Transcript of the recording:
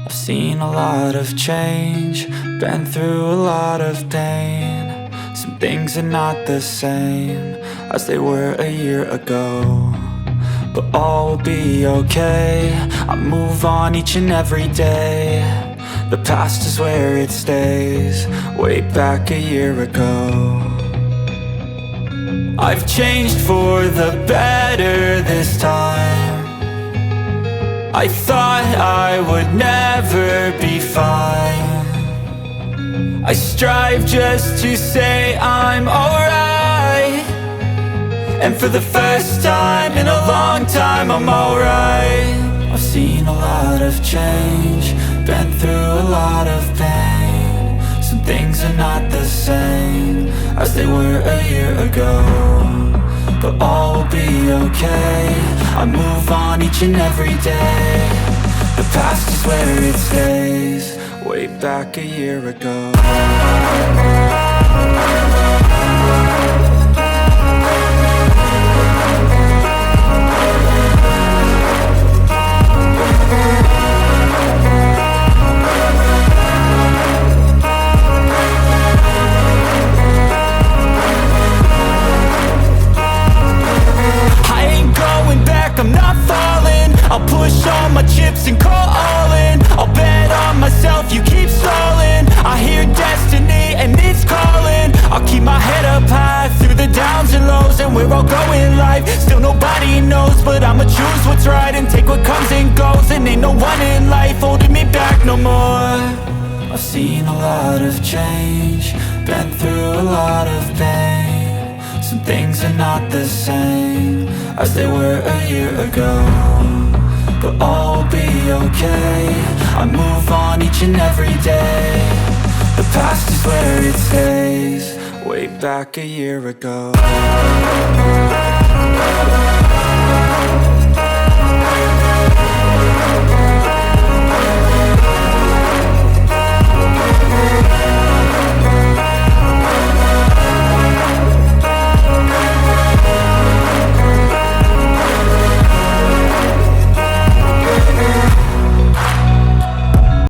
I've seen a lot of change, been through a lot of pain. Some things are not the same as they were a year ago, but all will be okay. I move on each and every day. The past is where it stays, way back a year ago. I've changed for the better this time. I thought I would never be fine. I strive just to say I'm alright, and for the first time in a long time I'm alright. I've seen a lot of change, been through a lot of pain. Some things are not the same as they were a year ago, but all will be okay. I move on each and every day. The past is where it stays, way back a year ago. I'm not falling, I'll push all my chips and call all in. I'll bet on myself, you keep stalling. I hear destiny and it's calling. I'll keep my head up high through the downs and lows, and we're all going live. Still nobody knows, but I'ma choose what's right and take what comes and goes. And ain't no one in life holding me back no more. I've seen a lot of change, been through a lot of pain. Some things are not the same as they were a year ago, but all will be okay. I move on each and every day. The past is where it stays, way back a year ago.